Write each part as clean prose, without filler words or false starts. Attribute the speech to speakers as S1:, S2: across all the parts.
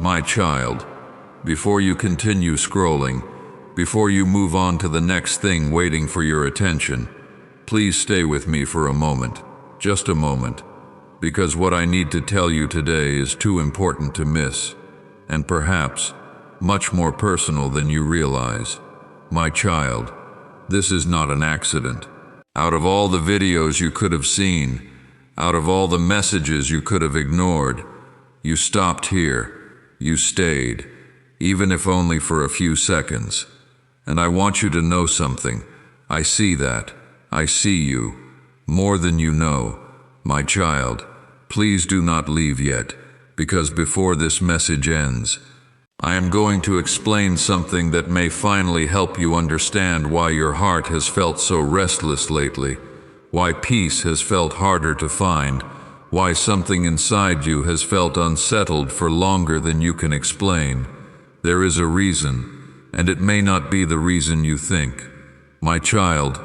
S1: My child, before you continue scrolling, before you move on to the next thing waiting for your attention, please stay with me for a moment, just a moment, because what I need to tell you today is too important to miss, and perhaps much more personal than you realize. My child, this is not an accident. Out of all the videos you could have seen, out of all the messages you could have ignored, you stopped here. You stayed, even if only for a few seconds. And I want you to know something. I see that. I see you. More than you know. My child, please do not leave yet, because before this message ends, I am going to explain something that may finally help you understand why your heart has felt so restless lately, why peace has felt harder to find, why something inside you has felt unsettled for longer than you can explain. There is a reason, and it may not be the reason you think. My child,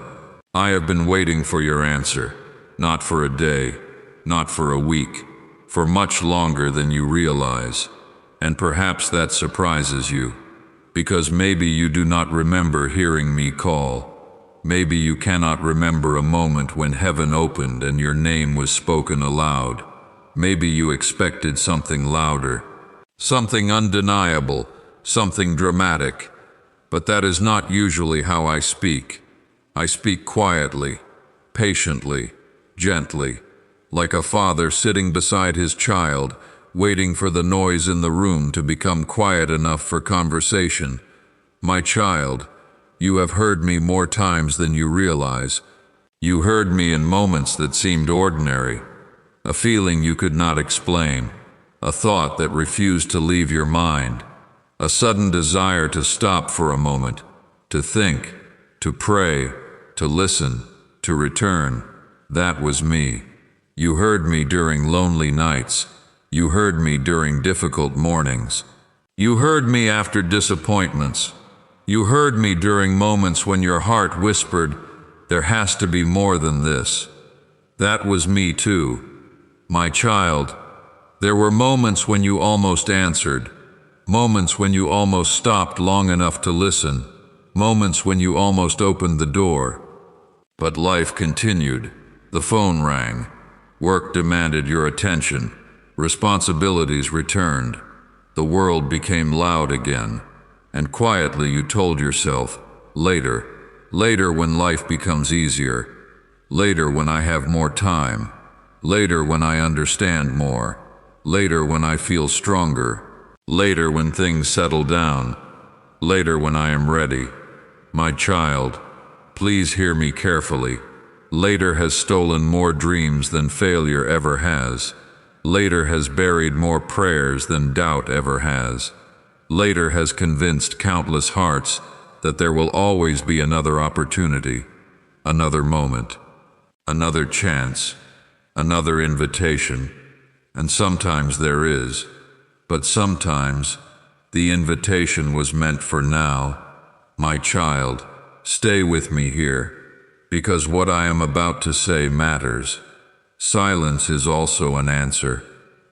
S1: I have been waiting for your answer, not for a day, not for a week, for much longer than you realize. And perhaps that surprises you, because maybe you do not remember hearing me call. Maybe you cannot remember a moment when heaven opened and your name was spoken aloud. Maybe you expected something louder, something undeniable, something dramatic. But that is not usually how I speak. I speak quietly, patiently, gently, like a father sitting beside his child, waiting for the noise in the room to become quiet enough for conversation. My child, you have heard me more times than you realize. You heard me in moments that seemed ordinary, a feeling you could not explain, a thought that refused to leave your mind, a sudden desire to stop for a moment, to think, to pray, to listen, to return. That was me. You heard me during lonely nights. You heard me during difficult mornings. You heard me after disappointments. You heard me during moments when your heart whispered, there has to be more than this. That was me too. My child, there were moments when you almost answered, moments when you almost stopped long enough to listen, moments when you almost opened the door. But life continued. The phone rang. Work demanded your attention. Responsibilities returned. The world became loud again. And quietly you told yourself, later when life becomes easier, later when I have more time, later when I understand more, later when I feel stronger, later when things settle down, later when I am ready. My child, please hear me carefully. Later has stolen more dreams than failure ever has. Later has buried more prayers than doubt ever has. Later has convinced countless hearts that there will always be another opportunity, another moment, another chance, another invitation. And sometimes there is, but sometimes the invitation was meant for now. My child, stay with me here, because what I am about to say matters. Silence is also an answer.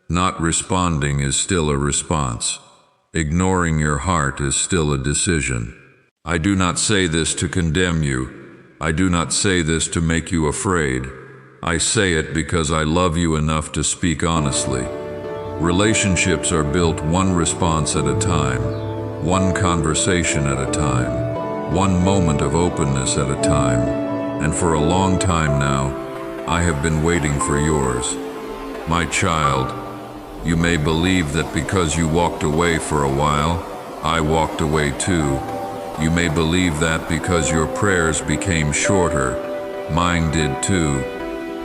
S1: Not responding is still a response. Ignoring your heart is still a decision. I do not say this to condemn you. I do not say this to make you afraid. I say it because I love you enough to speak honestly. Relationships are built one response at a time, one conversation at a time, one moment of openness at a time. And for a long time now, I have been waiting for yours. My child, you may believe that because you walked away for a while, I walked away too. You may believe that because your prayers became shorter, mine did too.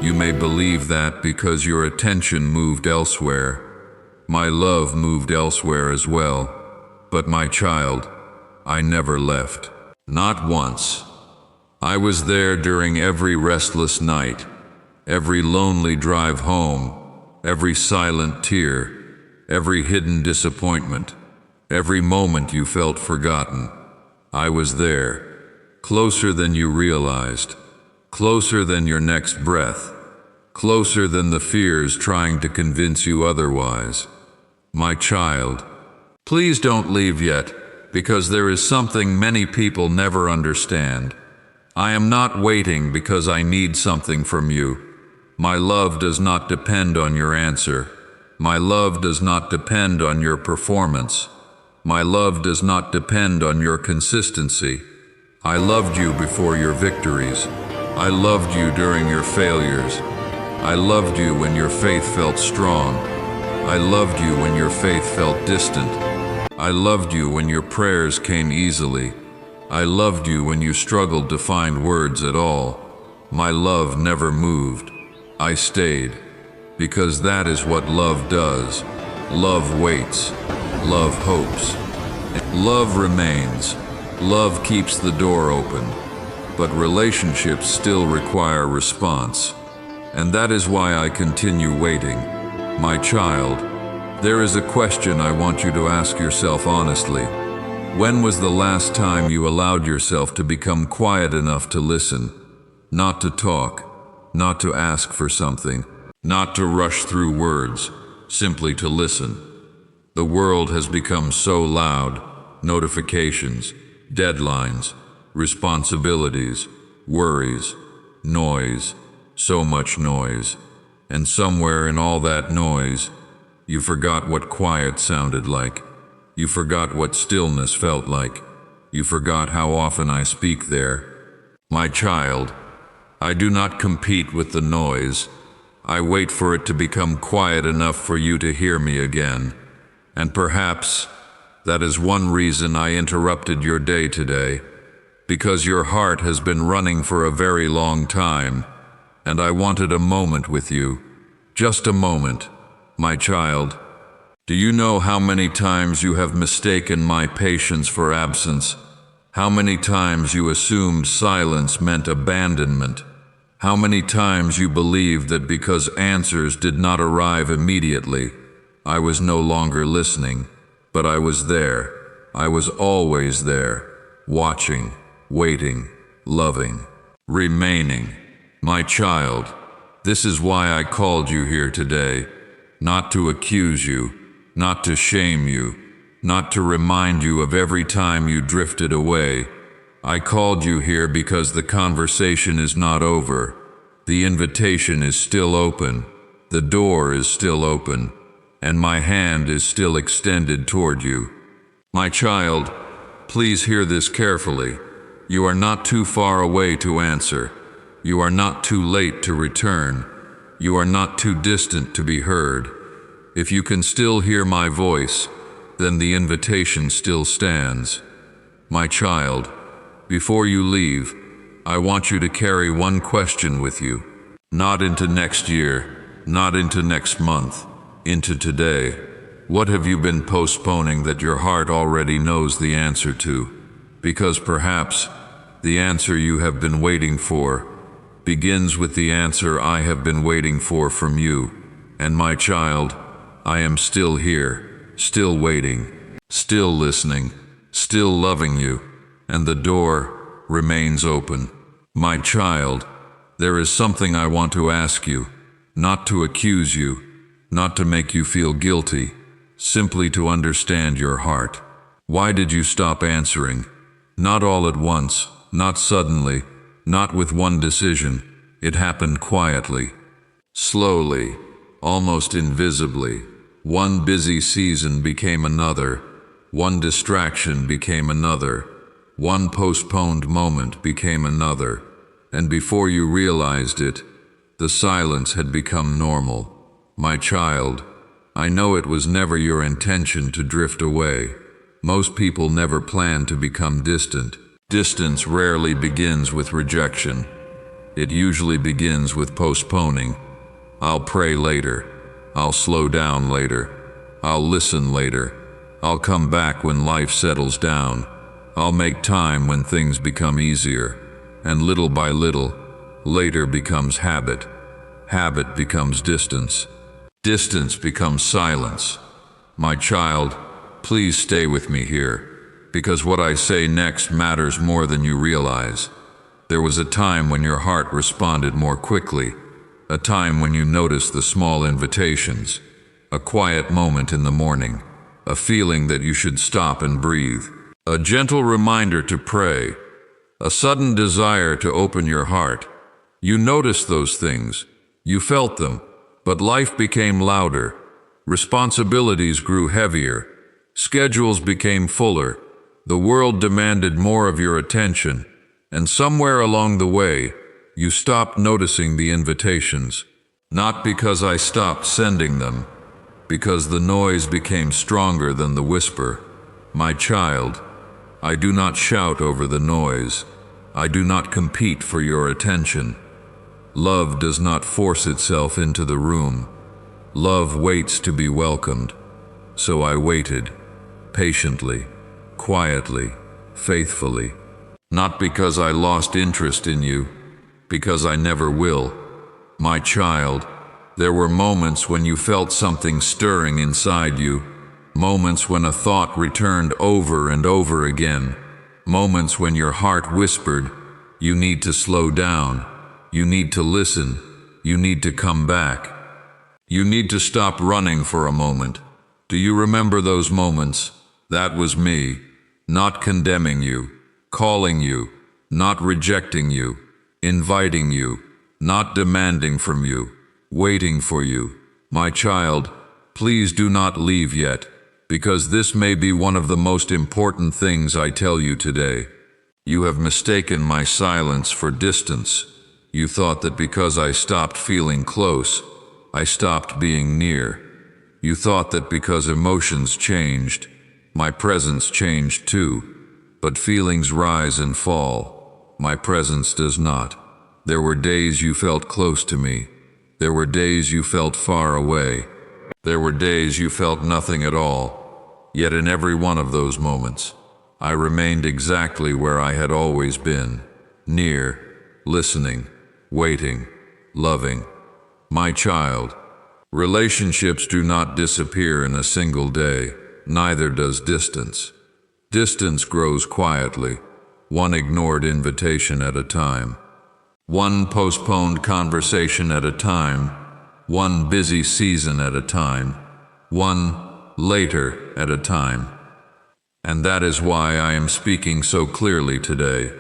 S1: You may believe that because your attention moved elsewhere. My love moved elsewhere as well. But my child, I never left. Not once. I was there during every restless night, every lonely drive home, every silent tear, every hidden disappointment, every moment you felt forgotten. I was there, closer than you realized, closer than your next breath, closer than the fears trying to convince you otherwise. My child, Please don't leave yet, because there is something many people never understand. I am not waiting because I need something from you. My love does not depend on your answer. My love does not depend on your performance. My love does not depend on your consistency. I loved you before your victories. I loved you during your failures. I loved you when your faith felt strong. I loved you when your faith felt distant. I loved you when your prayers came easily. I loved you when you struggled to find words at all. My love never moved. I stayed. Because that is what love does. Love waits. Love hopes. Love remains. Love keeps the door open. But relationships still require response. And that is why I continue waiting. My child, there is a question I want you to ask yourself honestly. When was the last time you allowed yourself to become quiet enough to listen? Not to talk, not to ask for something, not to rush through words, simply to listen. The world has become so loud. Notifications, deadlines, responsibilities, worries, noise, so much noise. And somewhere in all that noise, you forgot what quiet sounded like. You forgot what stillness felt like. You forgot how often I speak there. My child, I do not compete with the noise. I wait for it to become quiet enough for you to hear me again. And perhaps that is one reason I interrupted your day today, because your heart has been running for a very long time, and I wanted a moment with you. Just a moment, my child. Do you know how many times you have mistaken my patience for absence? How many times you assumed silence meant abandonment? How many times you believed that because answers did not arrive immediately, I was no longer listening? But I was there. I was always there, watching, waiting, loving, remaining. My child, this is why I called you here today, not to accuse you, not to shame you, not to remind you of every time you drifted away. I called you here because the conversation is not over. The invitation is still open. The door is still open. And my hand is still extended toward you. My child, please hear this carefully. You are not too far away to answer. You are not too late to return. You are not too distant to be heard. If you can still hear my voice, then the invitation still stands. My child, before you leave, I want you to carry one question with you. Not into next year, not into next month, into today. What have you been postponing that your heart already knows the answer to? Because perhaps the answer you have been waiting for begins with the answer I have been waiting for from you. And my child, I am still here, still waiting, still listening, still loving you, and the door remains open. My child, there is something I want to ask you, not to accuse you, not to make you feel guilty, simply to understand your heart. Why did you stop answering? Not all at once, not suddenly, not with one decision. It happened quietly, slowly, almost invisibly. One busy season became another. One distraction became another. One postponed moment became another. And before you realized it, the silence had become normal. My child, I know it was never your intention to drift away. Most people never plan to become distant. Distance rarely begins with rejection. It usually begins with postponing. I'll pray later. I'll slow down later. I'll listen later. I'll come back when life settles down. I'll make time when things become easier. And little by little, later becomes habit. Habit becomes distance. Distance becomes silence. My child, please stay with me here, because what I say next matters more than you realize. There was a time when your heart responded more quickly, a time when you noticed the small invitations, a quiet moment in the morning, a feeling that you should stop and breathe, a gentle reminder to pray, a sudden desire to open your heart. You noticed those things, you felt them, but life became louder. Responsibilities grew heavier, schedules became fuller, the world demanded more of your attention, and somewhere along the way, you stopped noticing the invitations. Not because I stopped sending them, because the noise became stronger than the whisper. My child, I do not shout over the noise. I do not compete for your attention. Love does not force itself into the room. Love waits to be welcomed. So I waited, patiently, quietly, faithfully. Not because I lost interest in you, because I never will. My child, there were moments when you felt something stirring inside you, moments when a thought returned over and over again, moments when your heart whispered, you need to slow down, you need to listen, you need to come back. You need to stop running for a moment. Do you remember those moments? That was me, not condemning you, calling you, not rejecting you, inviting you, not demanding from you, waiting for you. My child, please do not leave yet, because this may be one of the most important things I tell you today. You have mistaken my silence for distance. You thought that because I stopped feeling close, I stopped being near. You thought that because emotions changed, my presence changed too. But feelings rise and fall. My presence does not. There were days you felt close to me. There were days you felt far away. There were days you felt nothing at all. Yet in every one of those moments, I remained exactly where I had always been, near, listening, waiting, loving. My child, relationships do not disappear in a single day, neither does distance. Distance grows quietly, one ignored invitation at a time. One postponed conversation at a time, one busy season at a time, one later at a time. And that is why I am speaking so clearly today,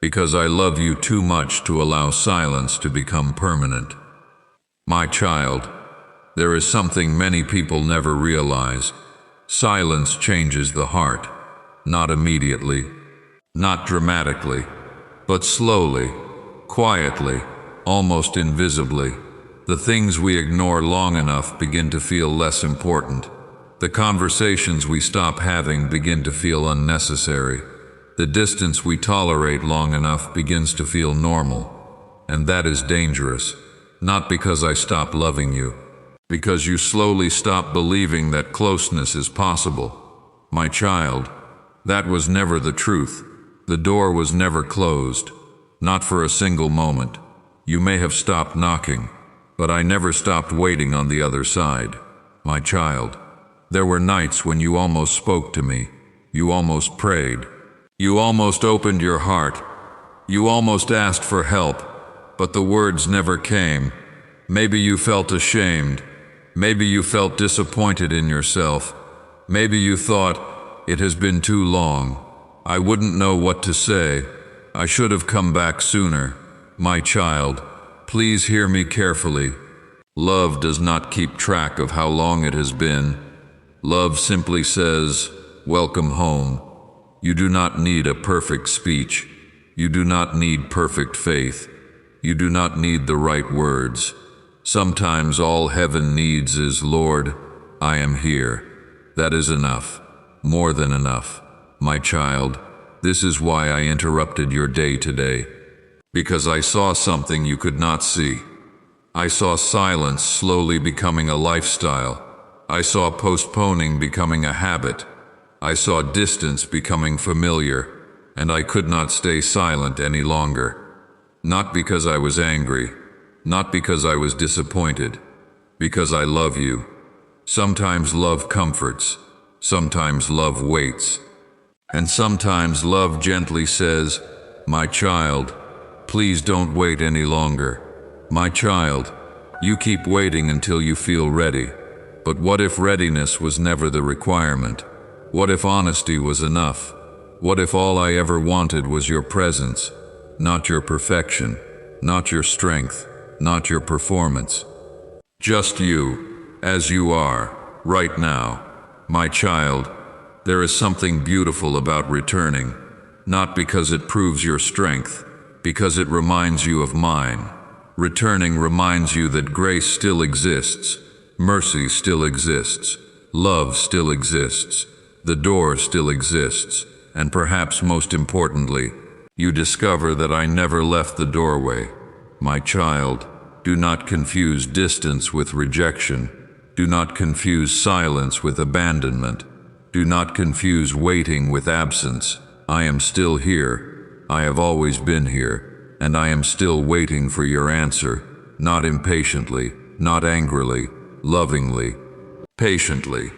S1: because I love you too much to allow silence to become permanent. My child, there is something many people never realize. Silence changes the heart, not immediately, not dramatically, but slowly, quietly, almost invisibly. The things we ignore long enough begin to feel less important. The conversations we stop having begin to feel unnecessary. The distance we tolerate long enough begins to feel normal. And that is dangerous, not because I stop loving you, because you slowly stop believing that closeness is possible. My child, that was never the truth. The door was never closed. Not for a single moment. You may have stopped knocking, but I never stopped waiting on the other side. My child, there were nights when you almost spoke to me. You almost prayed. You almost opened your heart. You almost asked for help, but the words never came. Maybe you felt ashamed. Maybe you felt disappointed in yourself. Maybe you thought, it has been too long. I wouldn't know what to say. I should have come back sooner. My child, please hear me carefully. Love does not keep track of how long it has been. Love simply says, welcome home. You do not need a perfect speech. You do not need perfect faith. You do not need the right words. Sometimes all heaven needs is, Lord, I am here. That is enough. More than enough. My child, this is why I interrupted your day today. Because I saw something you could not see. I saw silence slowly becoming a lifestyle. I saw postponing becoming a habit. I saw distance becoming familiar, and I could not stay silent any longer. Not because I was angry, not because I was disappointed, because I love you. Sometimes love comforts, sometimes love waits. And sometimes love gently says, my child, please don't wait any longer. My child, you keep waiting until you feel ready. But what if readiness was never the requirement? What if honesty was enough? What if all I ever wanted was your presence, not your perfection, not your strength, not your performance? Just you, as you are, right now. My child, there is something beautiful about returning, not because it proves your strength, because it reminds you of mine. Returning reminds you that grace still exists, mercy still exists, love still exists, the door still exists, and perhaps most importantly, you discover that I never left the doorway. My child, do not confuse distance with rejection. Do not confuse silence with abandonment. Do not confuse waiting with absence. I am still here. I have always been here, and I am still waiting for your answer, not impatiently, not angrily, lovingly, patiently,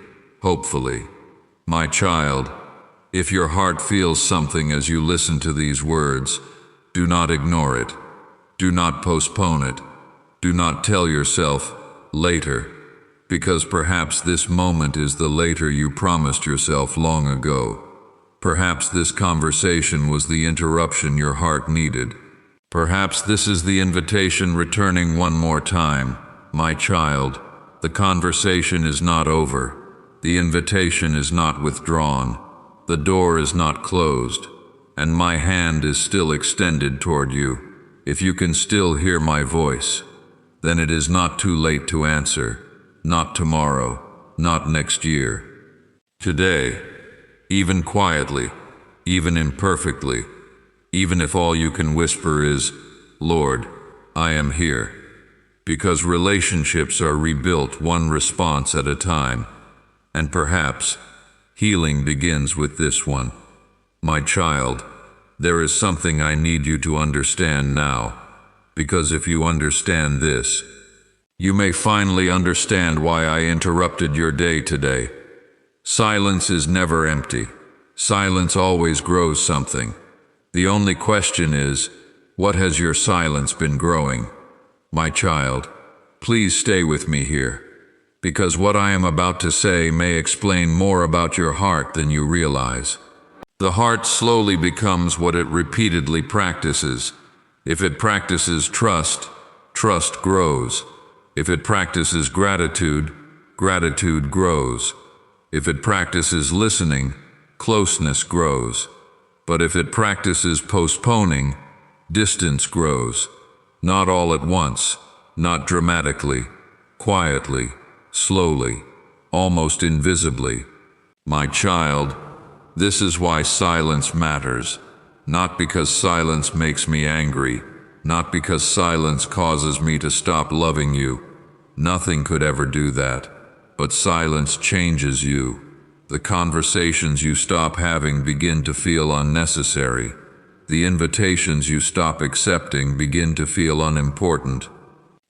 S1: hopefully. My child, if your heart feels something as you listen to these words, do not ignore it. Do not postpone it. Do not tell yourself, later, because perhaps this moment is the later you promised yourself long ago. Perhaps this conversation was the interruption your heart needed. Perhaps this is the invitation returning one more time. My child, the conversation is not over. The invitation is not withdrawn. The door is not closed, and my hand is still extended toward you. If you can still hear my voice, then it is not too late to answer. Not tomorrow, not next year. Today, even quietly, even imperfectly, even if all you can whisper is, Lord, I am here. Because relationships are rebuilt one response at a time, and perhaps healing begins with this one. My child, there is something I need you to understand now, because if you understand this, you may finally understand why I interrupted your day today. Silence is never empty. Silence always grows something. The only question is, what has your silence been growing? My child, please stay with me here, because what I am about to say may explain more about your heart than you realize. The heart slowly becomes what it repeatedly practices. If it practices trust, trust grows. If it practices gratitude, gratitude grows. If it practices listening, closeness grows. But if it practices postponing, distance grows. Not all at once, not dramatically, quietly, slowly, almost invisibly. My child, this is why silence matters. Not because silence makes me angry, not because silence causes me to stop loving you. Nothing could ever do that. But silence changes you. The conversations you stop having begin to feel unnecessary. The invitations you stop accepting begin to feel unimportant.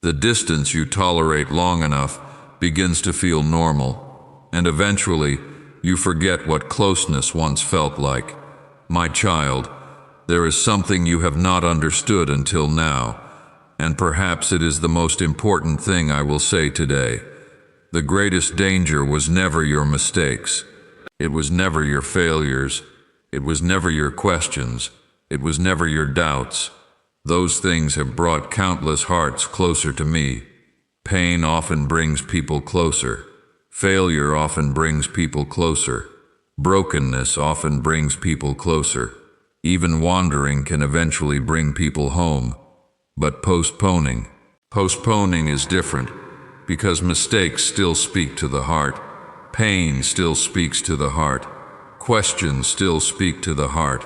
S1: The distance you tolerate long enough begins to feel normal. And eventually, you forget what closeness once felt like. My child, there is something you have not understood until now, and perhaps it is the most important thing I will say today. The greatest danger was never your mistakes. It was never your failures. It was never your questions. It was never your doubts. Those things have brought countless hearts closer to me. Pain often brings people closer. Failure often brings people closer. Brokenness often brings people closer. Even wandering can eventually bring people home. But postponing is different, because mistakes still speak to the heart. Pain still speaks to the heart. Questions still speak to the heart.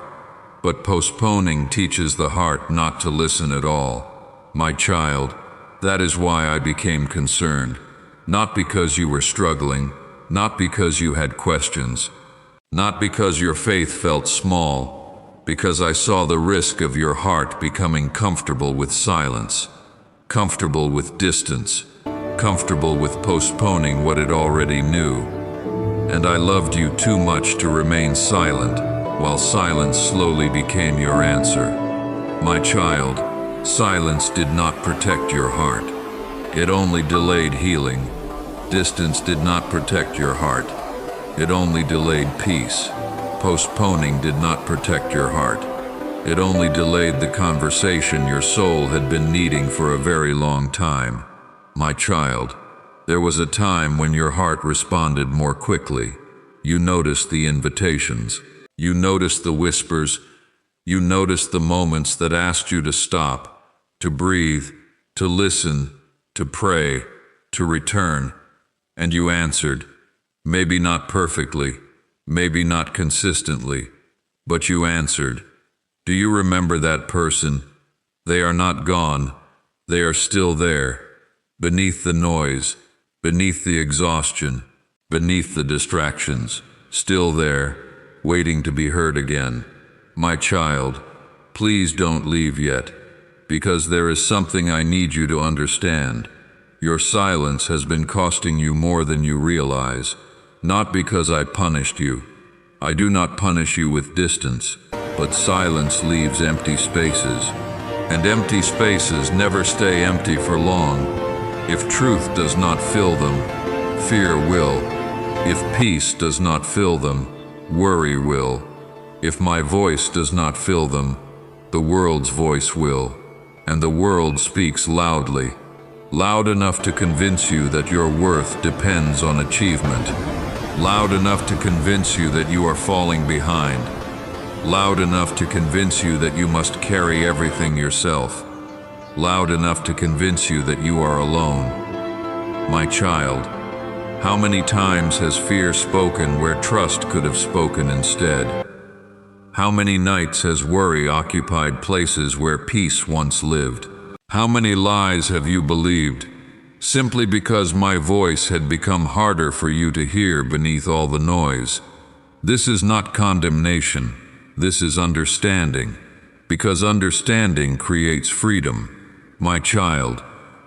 S1: But postponing teaches the heart not to listen at all. My child, that is why I became concerned. Not because you were struggling, not because you had questions, not because your faith felt small, because I saw the risk of your heart becoming comfortable with silence, comfortable with distance, comfortable with postponing what it already knew. And I loved you too much to remain silent, while silence slowly became your answer. My child, silence did not protect your heart. It only delayed healing. Distance did not protect your heart. It only delayed peace. Postponing did not protect your heart. It only delayed the conversation your soul had been needing for a very long time. My child, there was a time when your heart responded more quickly. You noticed the invitations. You noticed the whispers. You noticed the moments that asked you to stop, to breathe, to listen, to pray, to return. And you answered, maybe not perfectly, maybe not consistently, but you answered. Do you remember that person? They are not gone. They are still there, beneath the noise, beneath the exhaustion, beneath the distractions, still there, waiting to be heard again. My child, please don't leave yet, because there is something I need you to understand. Your silence has been costing you more than you realize, not because I punished you. I do not punish you with distance, but silence leaves empty spaces, and empty spaces never stay empty for long. If truth does not fill them, fear will. If peace does not fill them, worry will. If my voice does not fill them, the world's voice will, and the world speaks loudly, loud enough to convince you that your worth depends on achievement, loud enough to convince you that you are falling behind, loud enough to convince you that you must carry everything yourself, loud enough to convince you that you are alone. My child, how many times has fear spoken where trust could have spoken instead? How many nights has worry occupied places where peace once lived? How many lies have you believed, simply because my voice had become harder for you to hear beneath all the noise? This is not condemnation, this is understanding, because understanding creates freedom. My child,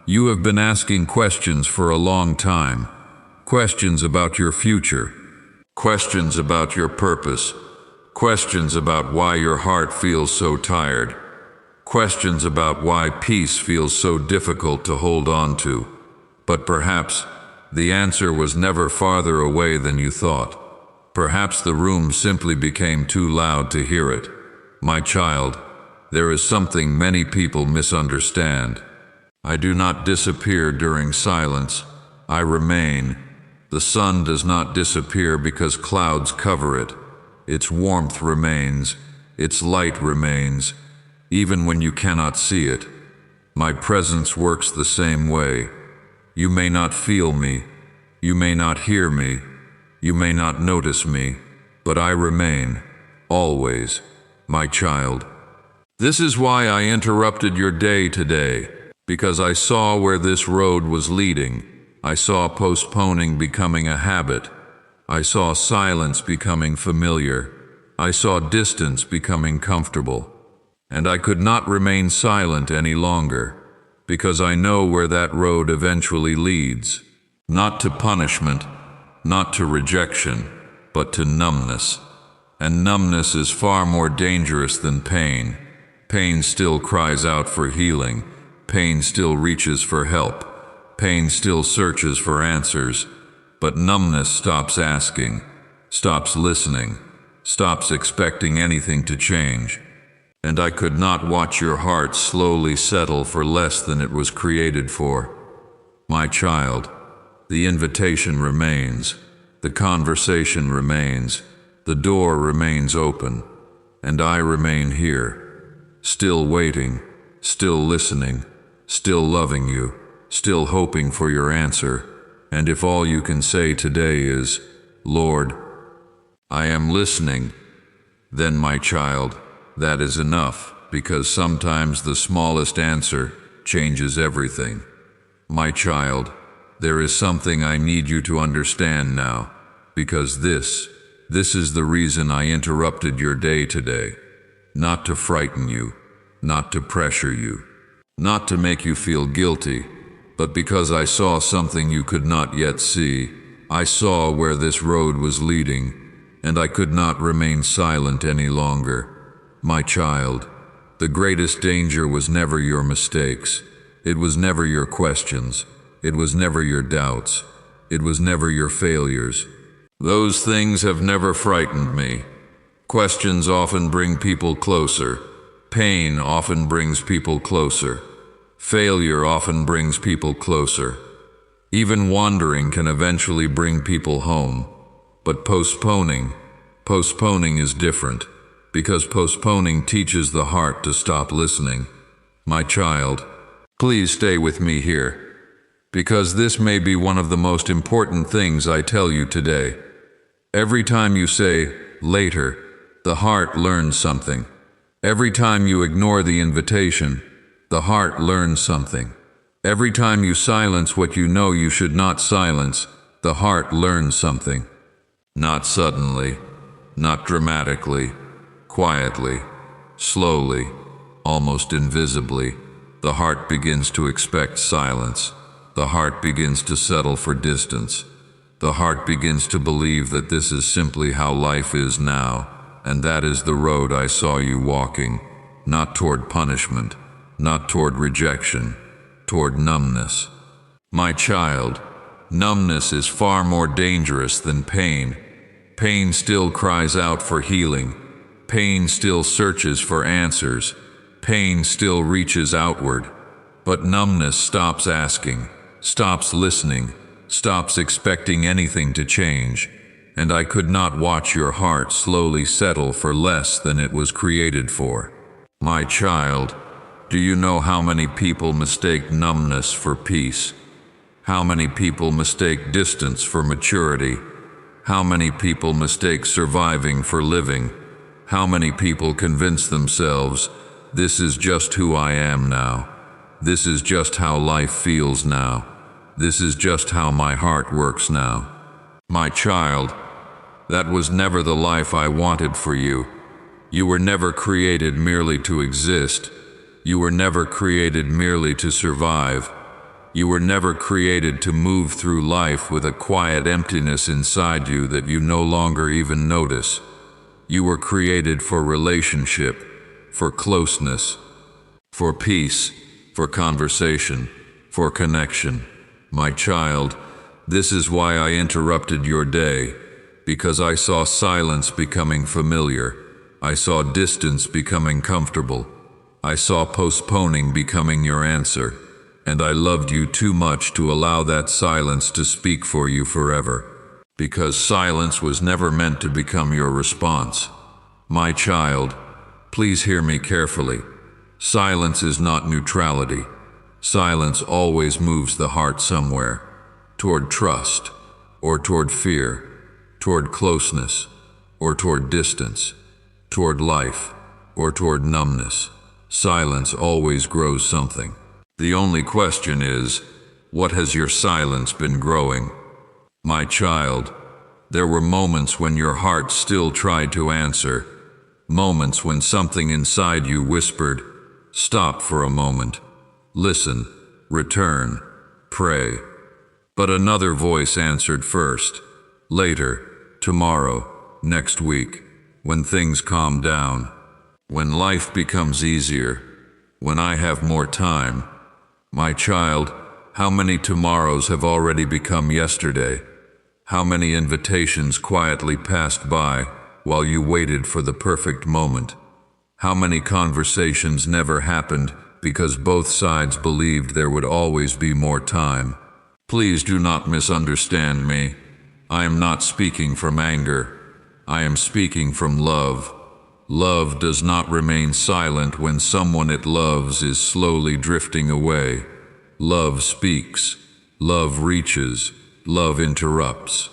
S1: you have been asking questions for a long time, questions about your future, questions about your purpose, questions about why your heart feels so tired, questions about why peace feels so difficult to hold on to. But perhaps the answer was never farther away than you thought. Perhaps the room simply became too loud to hear it. My child, there is something many people misunderstand. I do not disappear during silence. I remain. The sun does not disappear because clouds cover it. Its warmth remains. Its light remains, even when you cannot see it. My presence works the same way. You may not feel me. You may not hear me. You may not notice me, but I remain, always, my child. This is why I interrupted your day today, because I saw where this road was leading. I saw postponing becoming a habit. I saw silence becoming familiar. I saw distance becoming comfortable. And I could not remain silent any longer, because I know where that road eventually leads. Not to punishment, not to rejection, but to numbness. And numbness is far more dangerous than pain. Pain still cries out for healing. Pain still reaches for help. Pain still searches for answers. But numbness stops asking, stops listening, stops expecting anything to change. And I could not watch your heart slowly settle for less than it was created for. My child, the invitation remains, the conversation remains, the door remains open, and I remain here, still waiting, still listening, still loving you, still hoping for your answer. And if all you can say today is, Lord, I am listening, then my child, that is enough, because sometimes the smallest answer changes everything. My child, there is something I need you to understand now, because this is the reason I interrupted your day today. Not to frighten you, not to pressure you, not to make you feel guilty, but because I saw something you could not yet see. I saw where this road was leading, and I could not remain silent any longer. My child, the greatest danger was never your mistakes. It was never your questions. It was never your doubts. It was never your failures. Those things have never frightened me. Questions often bring people closer. Pain often brings people closer. Failure often brings people closer. Even wandering can eventually bring people home. But postponing is different, because postponing teaches the heart to stop listening. My child, please stay with me here, because this may be one of the most important things I tell you today. Every time you say, later, the heart learns something. Every time you ignore the invitation, the heart learns something. Every time you silence what you know you should not silence, the heart learns something. Not suddenly, not dramatically, quietly, slowly, almost invisibly, the heart begins to expect silence. The heart begins to settle for distance. The heart begins to believe that this is simply how life is now, and that is the road I saw you walking, not toward punishment, not toward rejection, toward numbness. My child, numbness is far more dangerous than pain. Pain still cries out for healing. Pain still searches for answers. Pain still reaches outward. But numbness stops asking, stops listening, stops expecting anything to change. And I could not watch your heart slowly settle for less than it was created for. My child, do you know how many people mistake numbness for peace? How many people mistake distance for maturity? How many people mistake surviving for living? How many people convince themselves, this is just who I am now. This is just how life feels now. This is just how my heart works now. My child, that was never the life I wanted for you. You were never created merely to exist. You were never created merely to survive. You were never created to move through life with a quiet emptiness inside you that you no longer even notice. You were created for relationship, for closeness, for peace, for conversation, for connection. My child, this is why I interrupted your day, because I saw silence becoming familiar. I saw distance becoming comfortable. I saw postponing becoming your answer, and I loved you too much to allow that silence to speak for you forever, because silence was never meant to become your response. My child, please hear me carefully. Silence is not neutrality. Silence always moves the heart somewhere, toward trust, or toward fear, toward closeness, or toward distance, toward life, or toward numbness. Silence always grows something. The only question is, what has your silence been growing? My child, there were moments when your heart still tried to answer, moments when something inside you whispered, stop for a moment, listen, return, pray. But another voice answered first, later, tomorrow, next week, when things calm down, when life becomes easier, when I have more time. My child, how many tomorrows have already become yesterday? How many invitations quietly passed by while you waited for the perfect moment? How many conversations never happened because both sides believed there would always be more time? Please do not misunderstand me. I am not speaking from anger. I am speaking from love. Love does not remain silent when someone it loves is slowly drifting away. Love speaks. Love reaches. Love interrupts.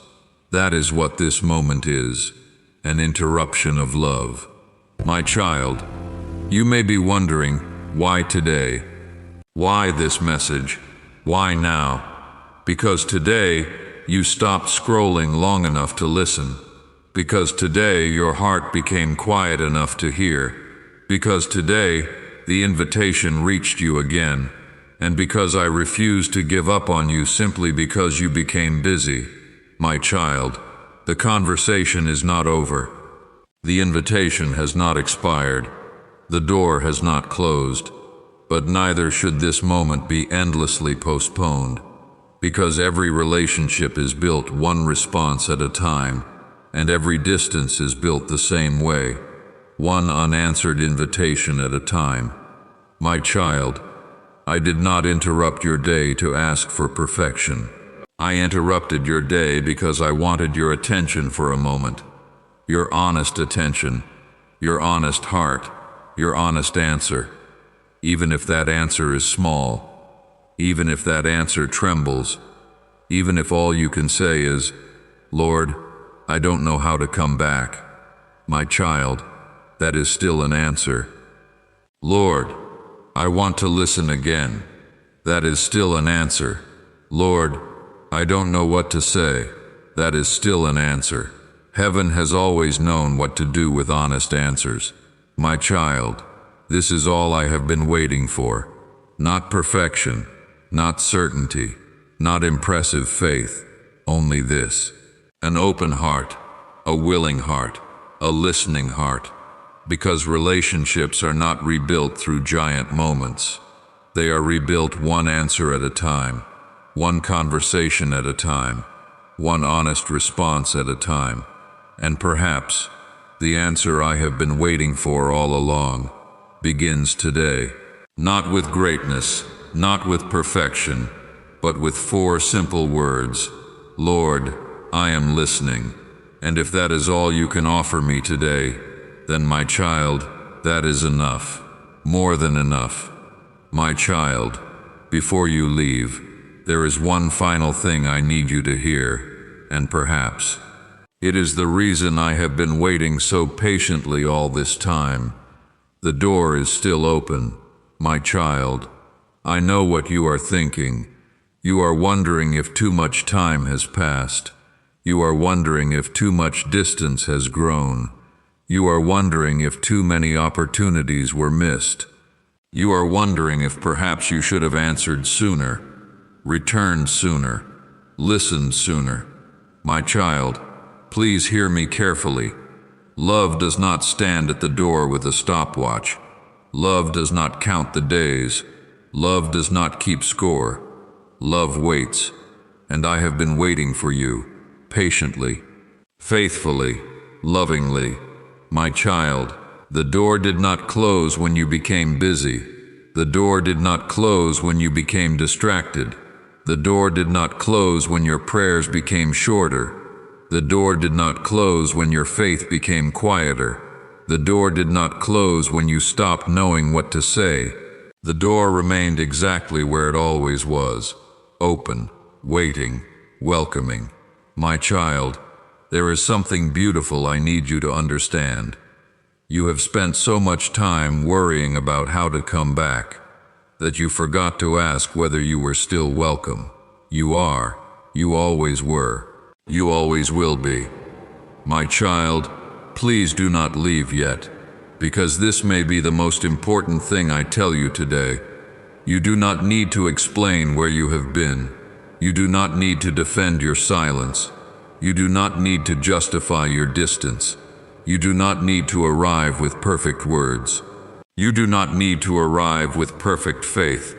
S1: That is what this moment is, an interruption of love. My child, you may be wondering, why today? Why this message? Why now? Because today, you stopped scrolling long enough to listen. Because today your heart became quiet enough to hear. Because today the invitation reached you again. And because I refused to give up on you simply because you became busy. My child, the conversation is not over. The invitation has not expired. The door has not closed. But neither should this moment be endlessly postponed. Because every relationship is built one response at a time, and every distance is built the same way, one unanswered invitation at a time. My child, I did not interrupt your day to ask for perfection. I interrupted your day because I wanted your attention for a moment. Your honest attention, your honest heart, your honest answer. Even if that answer is small, even if that answer trembles, even if all you can say is, Lord, I don't know how to come back. My child, that is still an answer. Lord, I want to listen again. That is still an answer. Lord, I don't know what to say. That is still an answer. Heaven has always known what to do with honest answers. My child, this is all I have been waiting for. Not perfection, not certainty, not impressive faith, only this. An open heart, a willing heart, a listening heart. Because relationships are not rebuilt through giant moments. They are rebuilt one answer at a time, one conversation at a time, one honest response at a time. And perhaps the answer I have been waiting for all along begins today. Not with greatness, not with perfection, but with 4 simple words. Lord, I am listening. And if that is all you can offer me today, then my child, that is enough. More than enough. My child, before you leave, there is one final thing I need you to hear, and perhaps it is the reason I have been waiting so patiently all this time. The door is still open. My child, I know what you are thinking. You are wondering if too much time has passed. You are wondering if too much distance has grown. You are wondering if too many opportunities were missed. You are wondering if perhaps you should have answered sooner, returned sooner, listened sooner. My child, please hear me carefully. Love does not stand at the door with a stopwatch. Love does not count the days. Love does not keep score. Love waits, and I have been waiting for you, patiently, faithfully, lovingly. My child, the door did not close when you became busy. The door did not close when you became distracted. The door did not close when your prayers became shorter. The door did not close when your faith became quieter. The door did not close when you stopped knowing what to say. The door remained exactly where it always was, open, waiting, welcoming. My child, there is something beautiful I need you to understand. You have spent so much time worrying about how to come back that you forgot to ask whether you were still welcome. You are. You always were. You always will be. My child, please do not leave yet, because this may be the most important thing I tell you today. You do not need to explain where you have been. You do not need to defend your silence. You do not need to justify your distance. You do not need to arrive with perfect words. You do not need to arrive with perfect faith.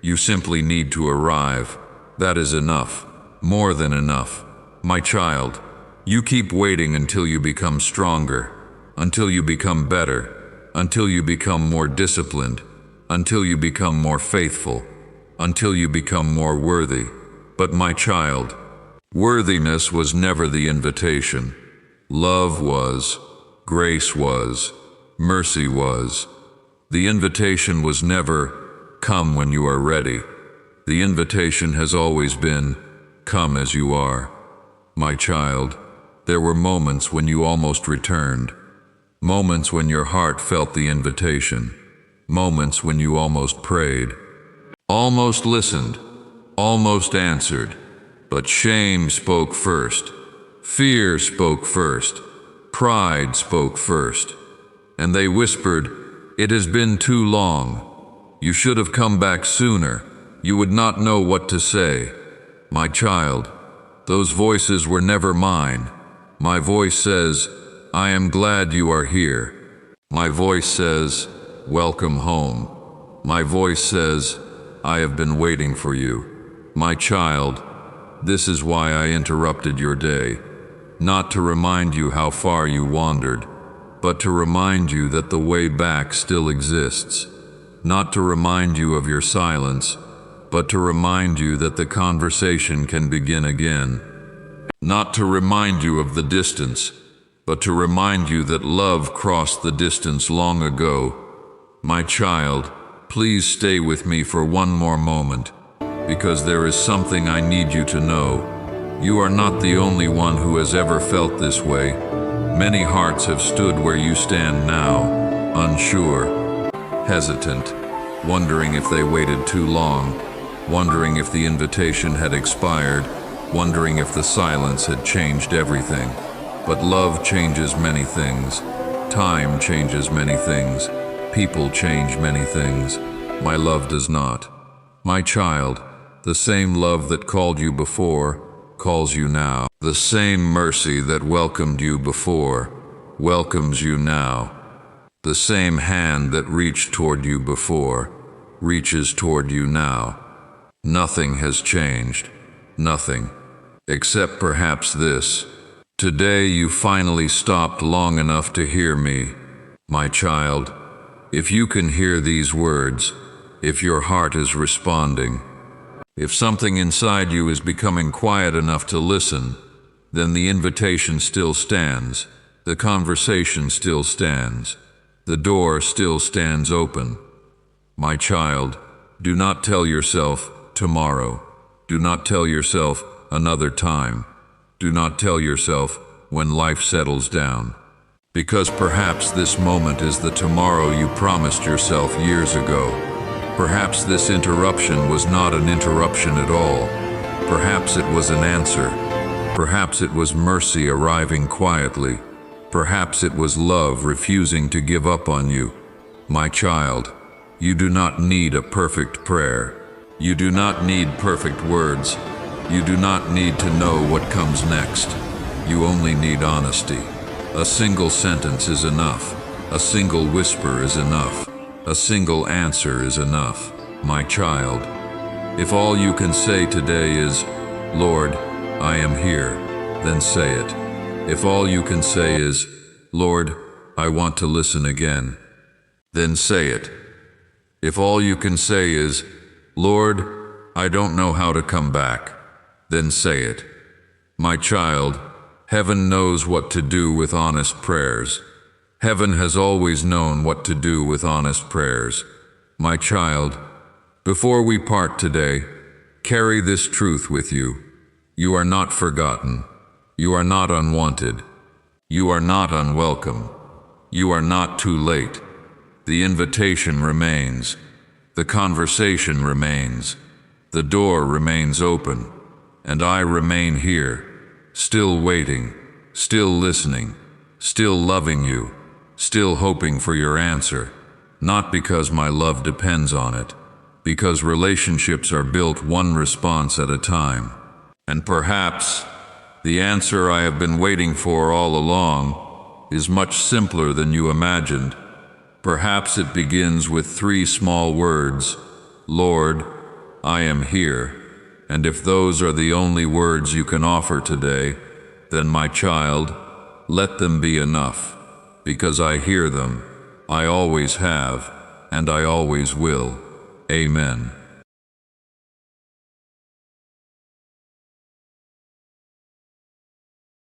S1: You simply need to arrive. That is enough. More than enough. My child, you keep waiting until you become stronger, until you become better, until you become more disciplined, until you become more faithful, until you become more worthy. But my child, worthiness was never the invitation. Love was, grace was, mercy was. The invitation was never, come when you are ready. The invitation has always been, come as you are. My child, there were moments when you almost returned. Moments when your heart felt the invitation. Moments when you almost prayed. Almost listened. Almost answered. But shame spoke first. Fear spoke first. Pride spoke first. And they whispered, "It has been too long. You should have come back sooner. You would not know what to say." My child, those voices were never mine. My voice says, "I am glad you are here." My voice says, "Welcome home." My voice says, "I have been waiting for you." My child, this is why I interrupted your day, not to remind you how far you wandered, but to remind you that the way back still exists, not to remind you of your silence, but to remind you that the conversation can begin again, not to remind you of the distance, but to remind you that love crossed the distance long ago. My child, please stay with me for one more moment, because there is something I need you to know. You are not the only one who has ever felt this way. Many hearts have stood where you stand now, unsure, hesitant, wondering if they waited too long, wondering if the invitation had expired, wondering if the silence had changed everything. But love changes many things. Time changes many things. People change many things. My love does not. My child, the same love that called you before calls you now. The same mercy that welcomed you before welcomes you now. The same hand that reached toward you before reaches toward you now. Nothing has changed. Nothing. Except perhaps this. Today you finally stopped long enough to hear me. My child, if you can hear these words, if your heart is responding, if something inside you is becoming quiet enough to listen, then the invitation still stands, the conversation still stands, the door still stands open. My child, do not tell yourself tomorrow. Do not tell yourself another time. Do not tell yourself when life settles down. Because perhaps this moment is the tomorrow you promised yourself years ago. Perhaps this interruption was not an interruption at all. Perhaps it was an answer. Perhaps it was mercy arriving quietly. Perhaps it was love refusing to give up on you. My child, you do not need a perfect prayer. You do not need perfect words. You do not need to know what comes next. You only need honesty. A single sentence is enough. A single whisper is enough. A single answer is enough. My child, if all you can say today is, Lord, I am here, then say it. If all you can say is, Lord, I want to listen again, then say it. If all you can say is, Lord, I don't know how to come back, then say it. My child, heaven knows what to do with honest prayers. Heaven has always known what to do with honest prayers. My child, before we part today, carry this truth with you. You are not forgotten. You are not unwanted. You are not unwelcome. You are not too late. The invitation remains. The conversation remains. The door remains open. And I remain here, still waiting, still listening, still loving you, still hoping for your answer, not because my love depends on it, because relationships are built one response at a time. And perhaps the answer I have been waiting for all along is much simpler than you imagined. Perhaps it begins with 3 small words, Lord, I am here. And if those are the only words you can offer today, then my child, let them be enough, because I hear them, I always have, and I always will. Amen.